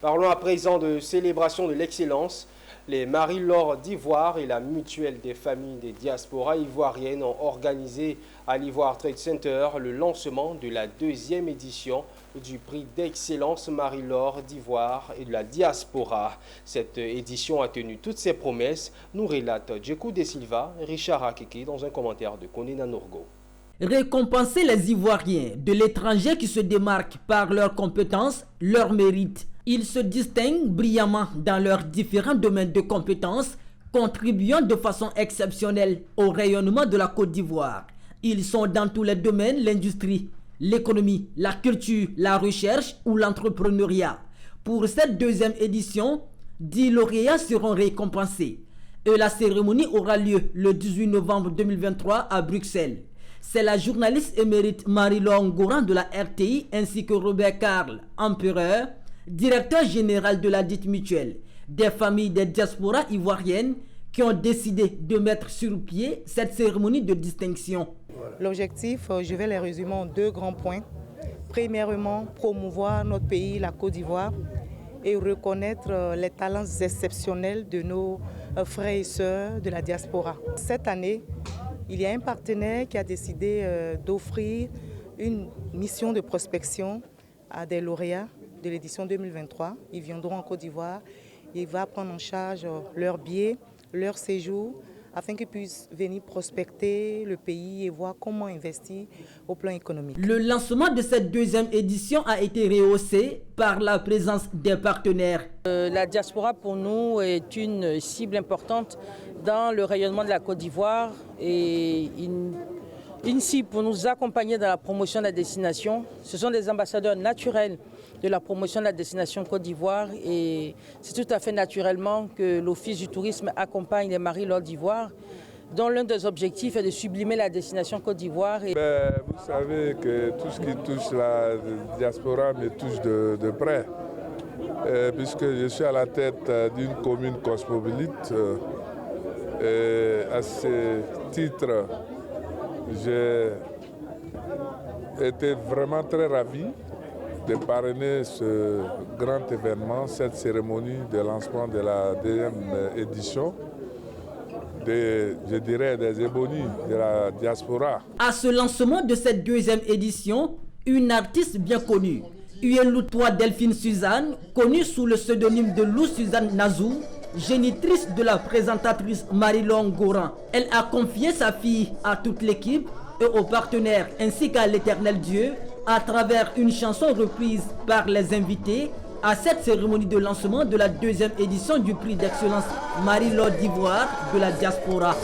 Parlons à présent de célébration de l'excellence. Les Marie-Laure d'Ivoire et la Mutuelle des familles des diasporas ivoiriennes ont organisé à l'Ivoire Trade Center le lancement de la deuxième édition du prix d'excellence Marie-Laure d'Ivoire et de la diaspora. Cette édition a tenu toutes ses promesses, nous relate Djekou De Silva, Richard Akeke dans un commentaire de Konina Nourgo. Récompenser les Ivoiriens de l'étranger qui se démarquent par leurs compétences, leurs mérites. Ils se distinguent brillamment dans leurs différents domaines de compétences, contribuant de façon exceptionnelle au rayonnement de la Côte d'Ivoire. Ils sont dans tous les domaines, l'industrie, l'économie, la culture, la recherche ou l'entrepreneuriat. Pour cette deuxième édition, 10 lauréats seront récompensés. Et la cérémonie aura lieu le 18 novembre 2023 à Bruxelles. C'est la journaliste émérite Marie-Laure Ngoran de la RTI ainsi que Robert Karl Empereur, directeur général de la dite mutuelle, des familles des diasporas ivoiriennes qui ont décidé de mettre sur pied cette cérémonie de distinction. L'objectif, je vais les résumer en 2 grands points. Premièrement, promouvoir notre pays, la Côte d'Ivoire, et reconnaître les talents exceptionnels de nos frères et sœurs de la diaspora. Cette année, il y a un partenaire qui a décidé d'offrir une mission de prospection à des lauréats de l'édition 2023. Ils viendront en Côte d'Ivoire. Il va prendre en charge leur billet, leur séjour, afin qu'ils puissent venir prospecter le pays et voir comment investir au plan économique. Le lancement de cette deuxième édition a été rehaussé par la présence des partenaires. La diaspora pour nous est une cible importante dans le rayonnement de la Côte d'Ivoire et une cible pour nous accompagner dans la promotion de la destination. Ce sont des ambassadeurs naturels de la promotion de la destination Côte d'Ivoire et c'est tout à fait naturellement que l'Office du tourisme accompagne les Marie-Laure d'Ivoire, dont l'un des objectifs est de sublimer la destination Côte d'Ivoire. Vous savez que tout ce qui touche la diaspora me touche de près, puisque je suis à la tête d'une commune cosmopolite. À ce titre, j'ai été vraiment très ravi de parrainer ce grand événement, cette cérémonie de lancement de la deuxième édition des ébonies de la diaspora. À ce lancement de cette deuxième édition, une artiste bien connue, Uyeloutoua Delphine Suzanne, connue sous le pseudonyme de Lou Suzanne Nazou, génitrice de la présentatrice Marie-Laure Ngoran. Elle a confié sa fille à toute l'équipe et aux partenaires ainsi qu'à l'Éternel Dieu à travers une chanson reprise par les invités à cette cérémonie de lancement de la deuxième édition du prix d'excellence Marie-Laure d'Ivoire de la diaspora.